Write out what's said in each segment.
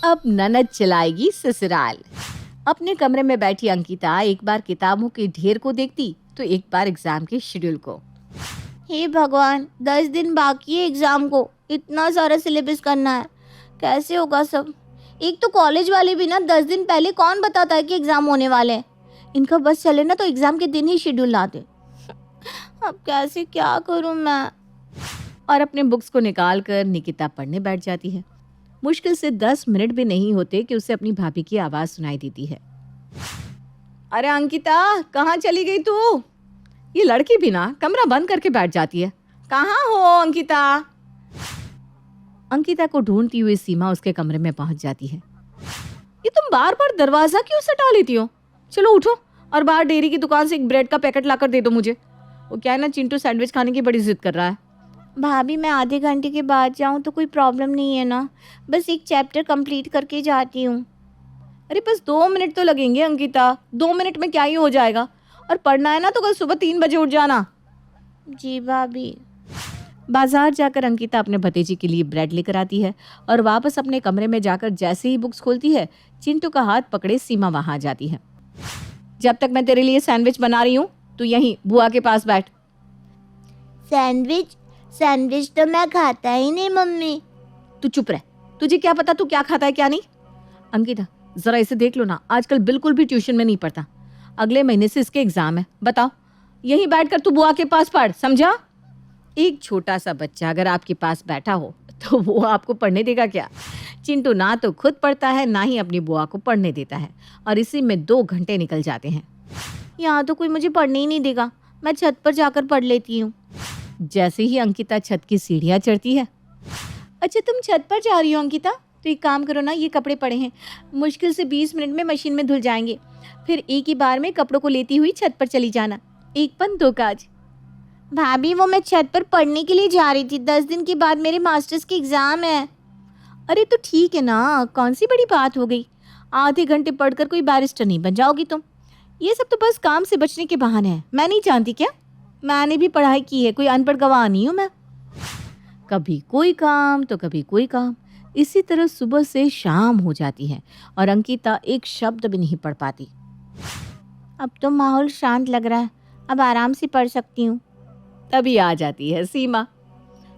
अब ननद चलाएगी ससुराल। अपने कमरे में बैठी अंकिता एक बार किताबों के ढेर को देखती तो एक बार एग्जाम के शेड्यूल को। हे भगवान, 10 दिन बाकी है एग्जाम को, इतना सारा सिलेबस करना है, कैसे होगा सब। एक तो कॉलेज वाले भी ना 10 दिन पहले कौन बताता है कि एग्जाम होने वाले हैं। इनका बस चले ना तो एग्जाम के दिन ही शेड्यूल ला दे। अब कैसे क्या करूं मैं। और अपने बुक्स को निकाल कर निकिता पढ़ने बैठ जाती है। मुश्किल से 10 मिनट भी नहीं होते कि उसे अपनी भाभी की आवाज सुनाई देती है। अरे अंकिता, कहाँ चली गई तू? ये लड़की भी ना कमरा बंद करके बैठ जाती है। कहाँ हो अंकिता? अंकिता को ढूंढती हुई सीमा उसके कमरे में पहुंच जाती है। ये तुम बार बार दरवाजा क्यों सटा लेती हो? चलो उठो और बाहर डेयरी की दुकान से एक ब्रेड का पैकेट लाकर दे दो मुझे। वो क्या है ना, चिंटू सैंडविच खाने की बड़ी जिद कर रहा है। भाभी, मैं आधे घंटे के बाद जाऊं तो कोई प्रॉब्लम नहीं है ना? बस एक चैप्टर कंप्लीट करके जाती हूँ। अरे बस 2 मिनट तो लगेंगे अंकिता, 2 मिनट में क्या ही हो जाएगा। और पढ़ना है ना तो कल सुबह 3 बजे उठ जाना। जी भाभी। बाजार जाकर अंकिता अपने भतीजी के लिए ब्रेड लेकर आती है और वापस अपने कमरे में जाकर जैसे ही बुक्स खोलती है, चिंटू का हाथ पकड़े सीमा वहां आ जाती है। जब तक मैं तेरे लिए सैंडविच बना रही हूँ तू यहीं बुआ के पास बैठ। सैंडविच? सैंडविच तो मैं खाता ही नहीं मम्मी। तू चुप रह, तुझे क्या पता तू क्या खाता है क्या नहीं। अंकिता, जरा इसे देख लो ना, आजकल बिल्कुल भी ट्यूशन में नहीं पढ़ता। अगले महीने से इसके एग्जाम है। बताओ, यहीं बैठकर तू बुआ के पास पढ़, समझा? एक छोटा सा बच्चा अगर आपके पास बैठा हो तो वो आपको पढ़ने देगा क्या? चिंटू ना तो खुद पढ़ता है ना ही अपनी बुआ को पढ़ने देता है और इसी में 2 घंटे निकल जाते हैं। यहाँ तो कोई मुझे पढ़ने ही नहीं देगा, मैं छत पर जाकर पढ़ लेती हूँ। जैसे ही अंकिता छत की सीढ़ियाँ चढ़ती है। अच्छा, तुम छत पर जा रही हो अंकिता? तो एक काम करो ना, ये कपड़े पड़े हैं, मुश्किल से 20 मिनट में मशीन में धुल जाएंगे। फिर एक ही बार में कपड़ों को लेती हुई छत पर चली जाना। एक पन दो काज। भाभी, वो मैं छत पर पढ़ने के लिए जा रही थी, 10 दिन के बाद मेरे मास्टर्स की एग्ज़ाम है। अरे तो ठीक है ना, कौन सी बड़ी बात हो गई। आधे घंटे पढ़कर कोई बैरिस्टर नहीं बन जाओगी तुम। ये सब तो बस काम से बचने के बहाने हैं। मैं नहीं जानती क्या? मैंने भी पढ़ाई की है, कोई अनपढ़ गवाह नहीं हूँ मैं। कभी कोई काम तो कभी कोई काम, इसी तरह सुबह से शाम हो जाती है और अंकिता एक शब्द भी नहीं पढ़ पाती। अब तो माहौल शांत लग रहा है, अब आराम से पढ़ सकती हूँ। तभी आ जाती है सीमा।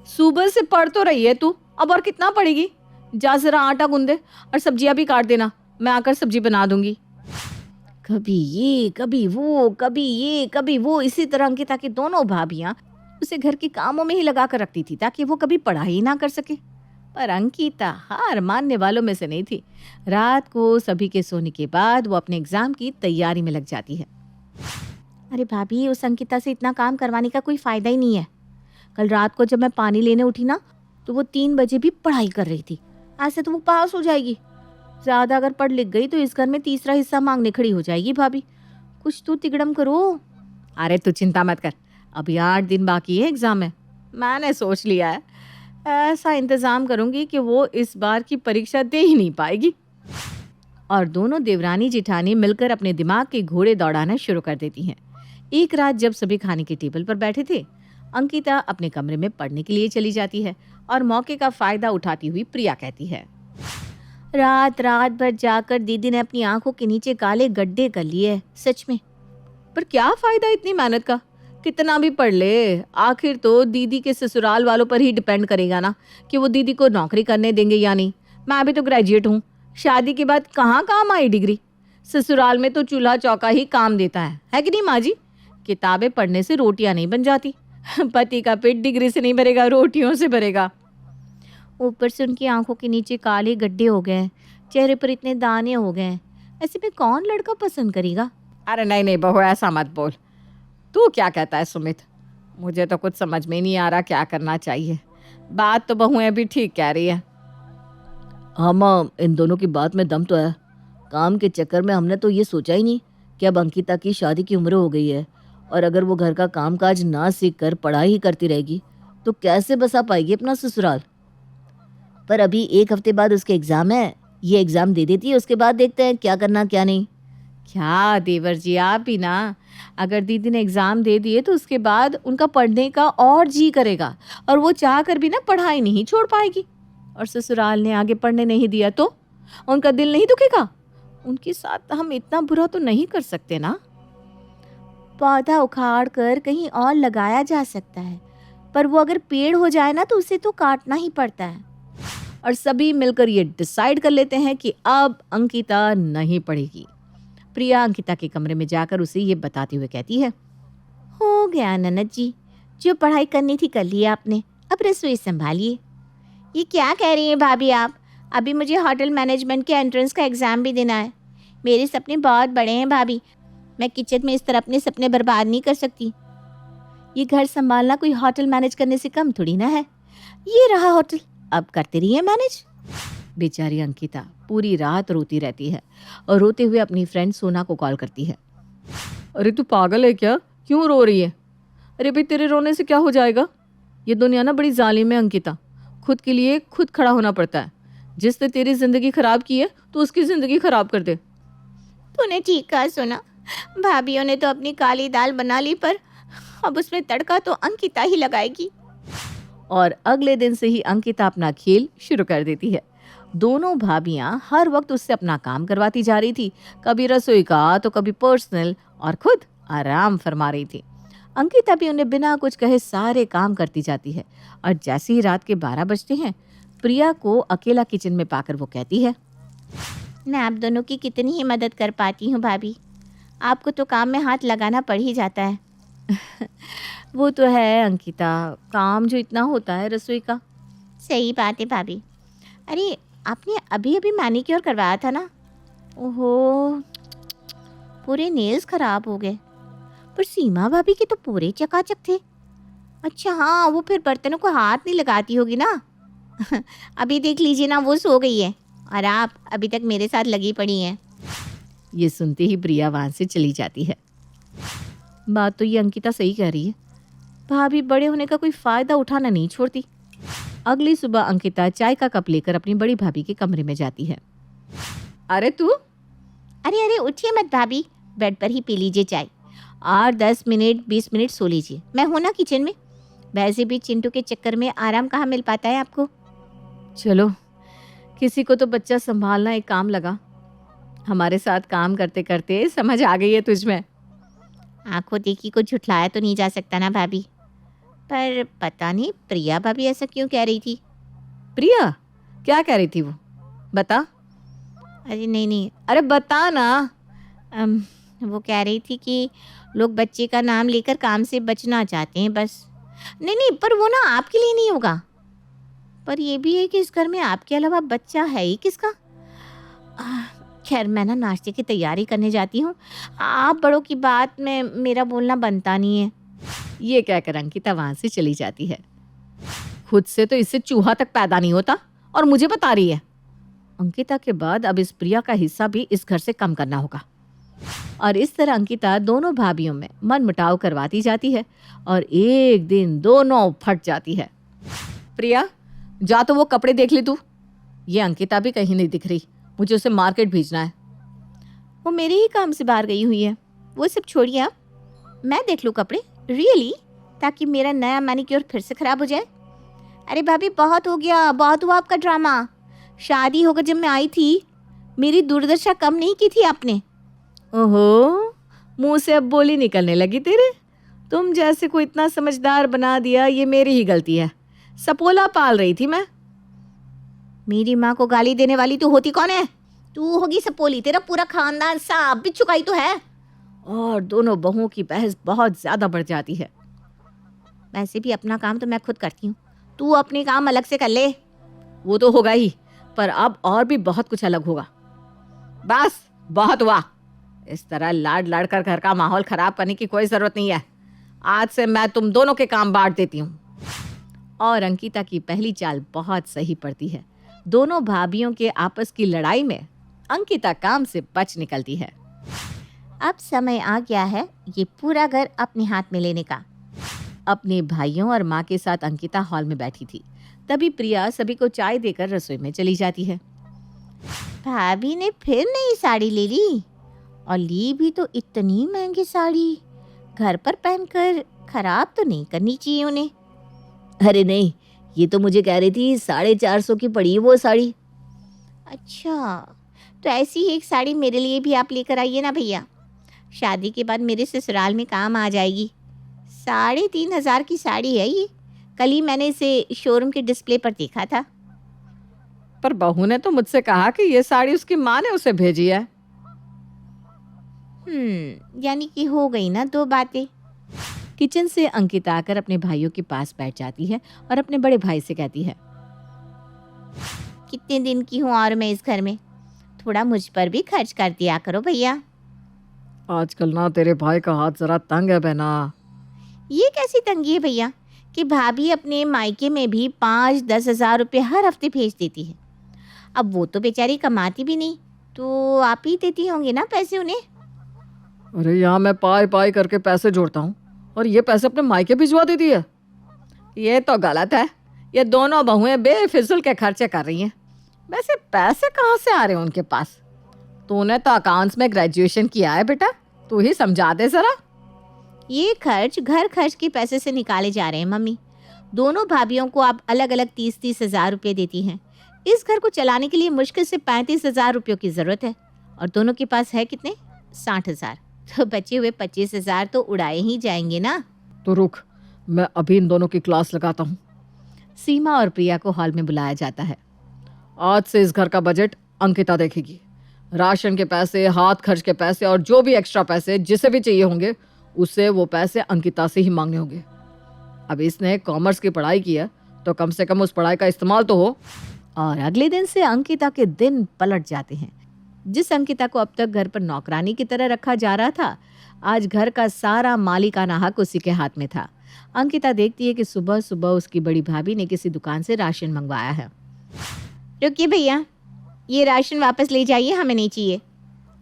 सुबह से पढ़ तो रही है तू, अब और कितना पढ़ेगी? जा जरा आटा गूंदे और सब्जियां भी काट देना, मैं आकर सब्जी बना दूंगी। कभी ये कभी वो, कभी ये कभी वो, इसी तरह अंकिता की दोनों भाभियां उसे घर के कामों में ही लगा कर रखती थी ताकि वो कभी पढ़ाई ना कर सके। पर अंकिता हार मानने वालों में से नहीं थी। रात को सभी के सोने के बाद वो अपने एग्जाम की तैयारी में लग जाती है। अरे भाभी, उस अंकिता से इतना काम करवाने का कोई फ़ायदा ही नहीं है। कल रात को जब मैं पानी लेने उठी ना तो वो 3 बजे भी पढ़ाई कर रही थी। ऐसे तो वो पास हो जाएगी। ज़्यादा अगर पढ़ लिख गई तो इस घर में तीसरा हिस्सा मांगने खड़ी हो जाएगी। भाभी, कुछ तो तिकड़म करो। अरे तू चिंता मत कर, अभी 8 दिन बाकी है एग्जाम में। मैंने सोच लिया है, ऐसा इंतज़ाम करूंगी कि वो इस बार की परीक्षा दे ही नहीं पाएगी। और दोनों देवरानी जिठानी मिलकर अपने दिमाग के घोड़े दौड़ाना शुरू कर देती हैं। एक रात जब सभी खाने के टेबल पर बैठे थे, अंकिता अपने कमरे में पढ़ने के लिए चली जाती है और मौके का फायदा उठाती हुई प्रिया कहती है, रात रात भर जाकर दीदी ने अपनी आंखों के नीचे काले गड्ढे कर लिए, सच में। पर क्या फायदा इतनी मेहनत का? कितना भी पढ़ ले, आखिर तो दीदी के ससुराल वालों पर ही डिपेंड करेगा ना कि वो दीदी को नौकरी करने देंगे या नहीं। मैं भी तो ग्रेजुएट हूँ, शादी के बाद कहाँ काम आई डिग्री। ससुराल में तो चूल्हा चौका ही काम देता है कि नहीं माँ जी? किताबें पढ़ने से रोटियां नहीं बन जाती। पति का पेट डिग्री से नहीं भरेगा, रोटियों से भरेगा। ऊपर से उनकी आंखों के नीचे काले गड्ढे हो गए, चेहरे पर इतने दाने हो गए, ऐसे में कौन लड़का पसंद करेगा? अरे नहीं नहीं बहू, ऐसा मत बोल। तू क्या कहता है सुमित? मुझे तो कुछ समझ में नहीं आ रहा क्या करना चाहिए। बात तो बहुएं भी ठीक कह रही है। हाँ माँ, इन दोनों की बात में दम तो है। काम के चक्कर में हमने तो ये सोचा ही नहीं कि अब अंकिता की शादी की उम्र हो गई है और अगर वो घर का कामकाज ना सीख कर पढ़ाई ही करती रहेगी तो कैसे बसा पाएगी अपना ससुराल। पर अभी 1 हफ्ते बाद उसके एग्ज़ाम है, ये एग्ज़ाम दे देती है, उसके बाद देखते हैं क्या करना क्या नहीं। क्या देवर जी, आप ही ना, अगर दीदी ने एग्ज़ाम दे दिए तो उसके बाद उनका पढ़ने का और जी करेगा और वो चाह कर भी ना पढ़ाई नहीं छोड़ पाएगी। और ससुराल ने आगे पढ़ने नहीं दिया तो उनका दिल नहीं दुखेगा? उनके साथ हम इतना बुरा तो नहीं कर सकते ना। पौधा उखाड़ कर कहीं और लगाया जा सकता है, पर वो अगर पेड़ हो जाए ना तो उसे तो काटना ही पड़ता है। और सभी मिलकर ये डिसाइड कर लेते हैं कि अब अंकिता नहीं पढ़ेगी। प्रिया अंकिता के कमरे में जाकर उसे ये बताते हुए कहती है, हो गया ननद जी, जो पढ़ाई करनी थी कर ली आपने, अब रसोई संभालिए। ये क्या कह रही हैं भाभी आप? अभी मुझे होटल मैनेजमेंट के एंट्रेंस का एग्ज़ाम भी देना है। मेरे सपने बहुत बड़े हैं भाभी, मैं किचन में इस तरह अपने सपने बर्बाद नहीं कर सकती। ये घर संभालना कोई होटल मैनेज करने से कम थोड़ी ना है। ये रहा होटल, अब करते रहिए मैनेज। बेचारी अंकिता पूरी रात रोती रहती है और रोते हुए अपनी फ्रेंड सोना को कॉल करती है। अरे तू पागल है क्या? क्यों रो रही है? अरे भाई तेरे रोने से क्या हो जाएगा? ये दुनिया ना बड़ी जालिम है अंकिता, खुद के लिए खुद खड़ा होना पड़ता है। जिसने तेरी जिंदगी खराब की है तो उसकी जिंदगी खराब कर दे। तूने ठीक कहा सोना, भाभीयों ने तो अपनी काली दाल बना ली, पर अब उसमें तड़का तो अंकिता ही लगाएगी। और अगले दिन से ही अंकिता अपना खेल शुरू कर देती है। दोनों भाभियां हर वक्त उससे अपना काम करवाती जा रही थी, कभी रसोई का तो कभी पर्सनल, और खुद आराम फरमा रही थी। अंकिता भी उन्हें बिना कुछ कहे सारे काम करती जाती है। और जैसे ही रात के 12 बजते हैं, प्रिया को अकेला किचन में पाकर वो कहती है, मैं आप दोनों की कितनी ही मदद कर पाती हूँ भाभी, आपको तो काम में हाथ लगाना पड़ ही जाता है। वो तो है अंकिता, काम जो इतना होता है रसोई का। सही बात है भाभी। अरे आपने अभी अभी मैनिक्योर करवाया था ना? ओहो, पूरे नेल्स खराब हो गए। पर सीमा भाभी के तो पूरे चकाचक थे। अच्छा हाँ, वो फिर बर्तनों को हाथ नहीं लगाती होगी ना। अभी देख लीजिए ना, वो सो गई है और आप अभी तक मेरे साथ लगी पड़ी हैं। ये सुनते ही प्रिया वहाँ से चली जाती है। बात तो ये अंकिता सही कह रही है, भाभी बड़े होने का कोई फ़ायदा उठाना नहीं छोड़ती। अगली सुबह अंकिता चाय का कप लेकर अपनी बड़ी भाभी के कमरे में जाती है। अरे तू, अरे अरे उठिए मत भाभी, बेड पर ही पी लीजिए चाय। 8-10 मिनट 20 मिनट सो लीजिए, मैं हूँ ना किचन में। वैसे भी चिंटू के चक्कर में आराम कहाँ मिल पाता है आपको। चलो किसी को तो बच्चा संभालना एक काम लगा। हमारे साथ काम करते करते समझ आ गई है तुझमें। आंखों देखी को झुठलाया तो नहीं जा सकता ना भाभी, पर पता नहीं प्रिया भाभी ऐसा क्यों कह रही थी। प्रिया क्या कह रही थी वो? बता। अरे नहीं, अरे बता ना। वो कह रही थी कि लोग बच्चे का नाम लेकर काम से बचना चाहते हैं बस। नहीं, पर वो ना आपके लिए नहीं होगा। पर ये भी है कि इस घर में आपके अलावा बच्चा है ही किसका। खैर मैं ना नाश्ते की तैयारी करने जाती हूँ, आप बड़ों की बात में मेरा बोलना बनता नहीं है। ये कहकर अंकिता वहां से चली जाती है। खुद से तो इससे चूहा तक पैदा नहीं होता और मुझे बता रही है। अंकिता के बाद अब इस प्रिया का हिस्सा भी इस घर से कम करना होगा। और इस तरह अंकिता दोनों भाभियों में मनमुटाव करवाती जाती है और एक दिन दोनों फट जाती है। प्रिया जा तो वो कपड़े देख ले तू। ये अंकिता भी कहीं नहीं दिख रही, मुझे उसे मार्केट भेजना है। वो मेरे ही काम से बाहर गई हुई है, वो सब छोड़िए आप, मैं देख लूँ कपड़े। रियली? ताकि मेरा नया मैनिक्योर फिर से खराब हो जाए। अरे भाभी बहुत हो गया, बहुत हुआ आपका ड्रामा। शादी होकर जब मैं आई थी मेरी दुर्दशा कम नहीं की थी आपने। ओहो, मुंह से अब बोली निकलने लगी तेरे। तुम जैसे को इतना समझदार बना दिया, ये मेरी ही गलती है। सपोला पाल रही थी मैं। मेरी माँ को गाली देने वाली तू होती कौन है? तू होगी सपोली, तेरा पूरा खानदान सांप बिच्छू का ही तो है। और दोनों बहुओं की बहस बहुत ज्यादा बढ़ जाती है। वैसे भी अपना काम तो मैं खुद करती हूँ, तू अपने काम अलग से कर ले। वो तो होगा ही, पर अब और भी बहुत कुछ अलग होगा। बस बहुत हुआ। इस तरह लाड लाड कर घर का माहौल खराब करने की कोई जरूरत नहीं है। आज से मैं तुम दोनों के काम बांट देती हूँ। और अंकिता की पहली चाल बहुत सही पड़ती है। दोनों भाभियों के आपस की लड़ाई में अंकिता काम से बच निकलती है। अब समय आ गया है ये पूरा घर अपने हाथ में लेने का। अपने भाइयों और माँ के साथ अंकिता हॉल में बैठी थी। तभी प्रिया सभी को चाय देकर रसोई में चली जाती है। भाभी ने फिर नई साड़ी ले ली, और ली भी तो इतनी महंगी साड़ी। घर पर पहनकर खराब तो नहीं करनी चाहिए उन्हें। अरे नहीं, ये तो मुझे कह रही थी 450 की पड़ी वो साड़ी। अच्छा, तो ऐसी ही एक साड़ी मेरे लिए भी आप लेकर आइए ना भैया, शादी के बाद मेरे ससुराल में काम आ जाएगी। 3,500 की साड़ी है ये, कल ही मैंने इसे शोरूम के डिस्प्ले पर देखा था। पर बहू ने तो मुझसे कहा कि ये साड़ी उसकी माँ ने उसे भेजी है। यानी कि हो गई ना 2 बातें। किचन से अंकिता आकर अपने भाइयों के पास बैठ जाती है और अपने बड़े भाई से कहती है, कितने दिन की हूँ और मैं इस घर में, थोड़ा मुझ पर भी खर्च कर दिया करो भैया। आजकल ना तेरे भाई का हाथ जरा तंग है बहना। ये कैसी तंगी है भैया कि भाभी अपने मायके में भी 5-10 हज़ार रुपये हर हफ्ते भेज देती है। अब वो तो बेचारी कमाती भी नहीं, तो आप ही देती होंगे ना पैसे उन्हें। अरे यहाँ मैं पाई पाई करके पैसे जोड़ता हूँ और ये पैसे अपने मायके भिजवा देती है। ये तो गलत है। ये दोनों बहुएं बेफिजूल के खर्चे कर रही हैं। वैसे पैसे कहाँ से आ रहे हैं उनके पास? तूने तो अकाउंट्स में ग्रेजुएशन किया है बेटा, तू ही समझा दे जरा। ये खर्च घर खर्च के पैसे से निकाले जा रहे हैं मम्मी। दोनों भाभीियों को आप अलग अलग 30-30 हज़ार रुपये देती हैं। इस घर को चलाने के लिए मुश्किल से 35 हज़ार रुपयों की ज़रूरत है और दोनों के पास है कितने? 60 हज़ार। तो बचे हुए 25 हज़ार तो उड़ाए ही जाएंगे ना। तो रुक, मैं अभी इन दोनों की क्लास लगाता हूँ। सीमा और प्रिया को हॉल में बुलाया जाता है। आज से इस घर का बजट अंकिता देखेगी। राशन के पैसे, हाथ खर्च के पैसे और जो भी एक्स्ट्रा पैसे जिसे भी चाहिए होंगे उसे वो पैसे अंकिता से ही मांगने होंगे। अब इसने कॉमर्स की पढ़ाई की है तो कम से कम उस पढ़ाई का इस्तेमाल तो हो। और अगले दिन से अंकिता के दिन पलट जाते हैं। जिस अंकिता को अब तक घर पर नौकरानी की तरह रखा जा रहा था, आज घर का सारा मालिकाना हक उसी के हाथ में था। अंकिता देखती है कि सुबह सुबह उसकी बड़ी भाभी ने किसी दुकान से राशन मंगवाया है। रुकिए भैया, ये राशन वापस ले जाइए, हमें नहीं चाहिए।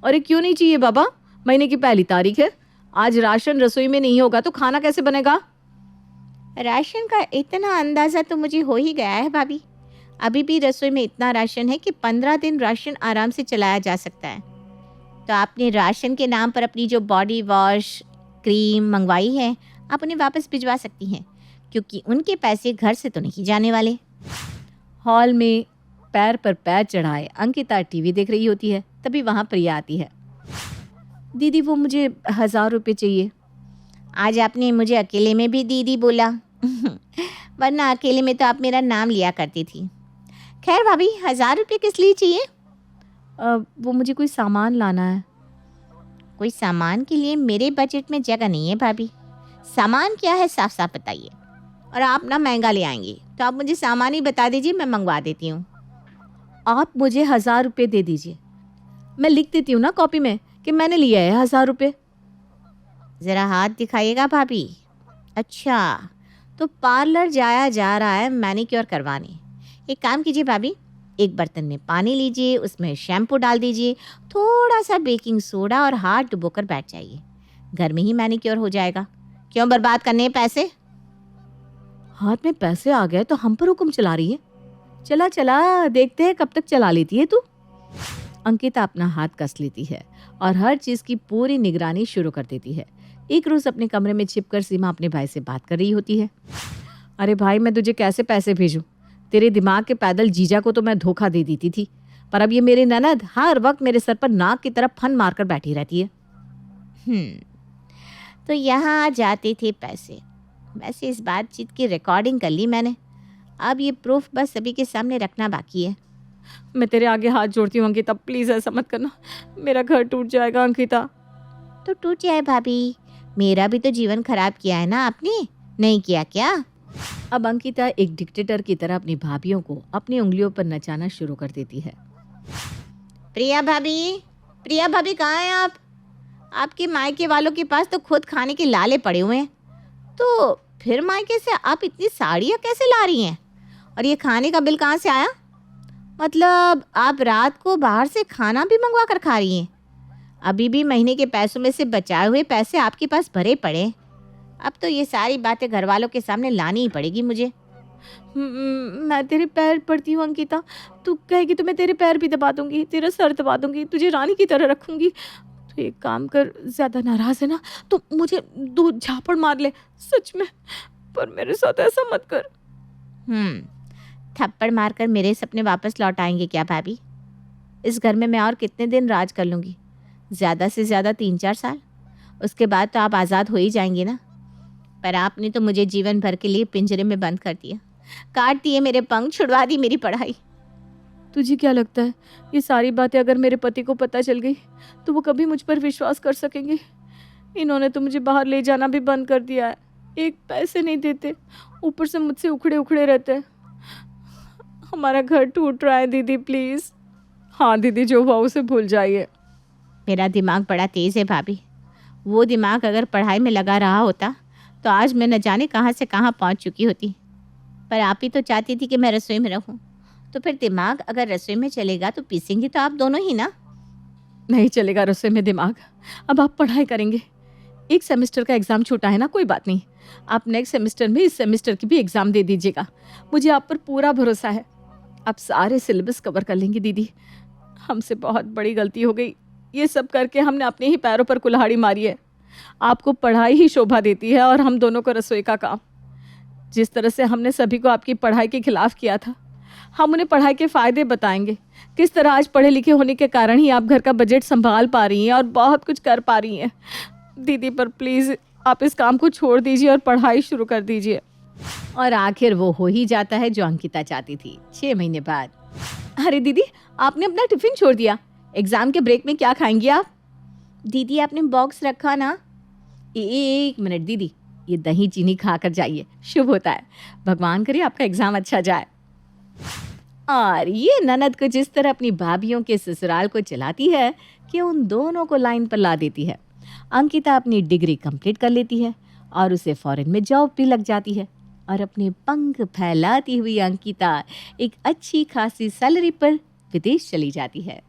अरे क्यों नहीं चाहिए बाबा? महीने की 1 तारीख है। आज राशन रसोई में नहीं होगा तो खाना कैसे बनेगा? राशन का इतना अंदाज़ा तो मुझे हो ही गया है भाभी। अभी भी रसोई में इतना राशन है कि 15 दिन राशन आराम से चलाया जा सकता है। तो आपने राशन के नाम पर अपनी जो बॉडी वॉश क्रीम मंगवाई है, आप उन्हें वापस भिजवा सकती हैं, क्योंकि उनके पैसे घर से तो नहीं जाने वाले। हॉल में पैर पर पैर चढ़ाए अंकिता टीवी देख रही होती है। तभी वहाँ प्रिया आती है। दीदी, वो मुझे 1,000 रुपये चाहिए। आज आपने मुझे अकेले में भी दीदी बोला वरना अकेले में तो आप मेरा नाम लिया करती थी। खैर भाभी, 1,000 रुपये किस लिए चाहिए? वो मुझे कोई सामान लाना है। कोई सामान के लिए मेरे बजट में जगह नहीं है भाभी। सामान क्या है साफ साफ बताइए। और आप ना महंगा ले आएंगी तो आप मुझे सामान ही बता दीजिए, मैं मंगवा देती हूँ। आप मुझे 1,000 रुपये दे दीजिए, मैं लिख देती हूँ ना कॉपी में कि मैंने लिया है 1,000 रुपये। ज़रा हाथ दिखाइएगा भाभी। अच्छा, तो पार्लर जाया जा रहा है मैनिक्योर करवाने। एक काम कीजिए भाभी, एक बर्तन में पानी लीजिए, उसमें शैम्पू डाल दीजिए, थोड़ा सा बेकिंग सोडा और हाथ डुबोकर बैठ जाइए। घर में ही मैनिक्योर हो जाएगा। क्यों बर्बाद करने हैं पैसे? हाथ में पैसे आ गए तो हम पर हुक्म चला रही है। चला चला, देखते हैं कब तक चला लेती है तू। अंकिता अपना हाथ कस लेती है और हर चीज की पूरी निगरानी शुरू कर देती है। एक रोज अपने कमरे में छिपकर सीमा अपने भाई से बात कर रही होती है। अरे भाई, मैं तुझे कैसे पैसे भेजूं? तेरे दिमाग के पैदल जीजा को तो मैं धोखा दे देती थी, पर अब ये मेरी ननद हर वक्त मेरे सर पर नाक की तरफ फन मारकर बैठी रहती है। तो यहाँ जाते थे पैसे। वैसे इस बातचीत की रिकॉर्डिंग कर ली मैंने। अब ये प्रूफ बस सभी के सामने रखना बाकी है। मैं तेरे आगे हाथ जोड़ती हूँ अंकिता, प्लीज ऐसा मत करना। मेरा घर टूट जाएगा अंकिता। तो टूट जाए भाभी, मेरा भी तो जीवन खराब किया है ना आपने, नहीं किया क्या? अब अंकिता एक डिक्टेटर की तरह अपनी भाभियों को अपनी उंगलियों पर नचाना शुरू कर देती है। प्रिया भाभी कहाँ हैं आप? आपके मायके वालों के पास तो खुद खाने के लाले पड़े हुए हैं, तो फिर मायके से आप इतनी साड़ियाँ कैसे ला रही हैं? और ये खाने का बिल कहाँ से आया? मतलब आप रात को बाहर से खाना भी मंगवा कर खा रही हैं? अभी भी महीने के पैसों में से बचाए हुए पैसे आपके पास भरे पड़े। अब तो ये सारी बातें घर वालों के सामने लानी ही पड़ेगी मुझे। मैं तेरे पैर पड़ती हूँ अंकिता। तू कहेगी तो मैं तेरे पैर भी दबा दूंगी, तेरा सर दबा दूंगी, तुझे रानी की तरह रखूंगी। तो एक काम कर, ज्यादा नाराज है ना तो मुझे 2 झापड़ मार ले, सच में, पर मेरे साथ ऐसा मत कर। थप्पड़ मारकर मेरे सपने वापस लौट आएंगे क्या भाभी? इस घर में मैं और कितने दिन राज कर लूँगी? ज़्यादा से ज़्यादा 3-4 साल। उसके बाद तो आप आज़ाद हो ही जाएंगी ना। पर आपने तो मुझे जीवन भर के लिए पिंजरे में बंद कर दिया, काट दिए मेरे पंख, छुड़वा दी मेरी पढ़ाई। तुझे क्या लगता है ये सारी बातें अगर मेरे पति को पता चल गई तो वो कभी मुझ पर विश्वास कर सकेंगे? इन्होंने तो मुझे बाहर ले जाना भी बंद कर दिया है, एक पैसे नहीं देते, ऊपर से मुझसे उखड़े उखड़े रहते हैं। हमारा घर टूट रहा है दीदी, प्लीज़। हाँ दीदी, जो हुआ उसे भूल जाइए। मेरा दिमाग बड़ा तेज़ है भाभी। वो दिमाग अगर पढ़ाई में लगा रहा होता तो आज मैं न जाने कहाँ से कहाँ पहुँच चुकी होती। पर आप ही तो चाहती थी कि मैं रसोई में रहूँ, तो फिर दिमाग अगर रसोई में चलेगा तो पीसेंगे तो आप दोनों ही ना। नहीं चलेगा रसोई में दिमाग, अब आप पढ़ाई करेंगे। एक सेमेस्टर का एग्ज़ाम छूटा है ना, कोई बात नहीं, आप नेक्स्ट सेमेस्टर में इस सेमेस्टर की भी एग्ज़ाम दे दीजिएगा। मुझे आप पर पूरा भरोसा है, आप सारे सिलेबस कवर कर लेंगी दीदी। हमसे बहुत बड़ी गलती हो गई, ये सब करके हमने अपने ही पैरों पर कुल्हाड़ी मारी है। आपको पढ़ाई ही शोभा देती है और हम दोनों को रसोई का काम। जिस तरह से हमने सभी को आपकी पढ़ाई के खिलाफ किया था, हम उन्हें पढ़ाई के फ़ायदे बताएंगे। किस तरह आज पढ़े लिखे होने के कारण ही आप घर का बजट संभाल पा रही हैं और बहुत कुछ कर पा रही हैं। दीदी पर प्लीज़ आप इस काम को छोड़ दीजिए और पढ़ाई शुरू कर दीजिए। और आखिर वो हो ही जाता है जो अंकिता चाहती थी, 6 महीने बाद। अरे दीदी, आपने अपना टिफ़िन छोड़ दिया, एग्ज़ाम के ब्रेक में क्या खाएंगी आप? दीदी आपने बॉक्स रखा ना। एक मिनट दीदी, ये दही चीनी खा कर जाइए, शुभ होता है। भगवान करे आपका एग्ज़ाम अच्छा जाए। और ये ननद को जिस तरह अपनी भाभीयों के ससुराल को चलाती है कि उन दोनों को लाइन पर ला देती है। अंकिता अपनी डिग्री कंप्लीट कर लेती है और उसे फॉरेन में जॉब भी लग जाती है और अपने पंख फैलाती हुई अंकिता एक अच्छी खासी सैलरी पर विदेश चली जाती है।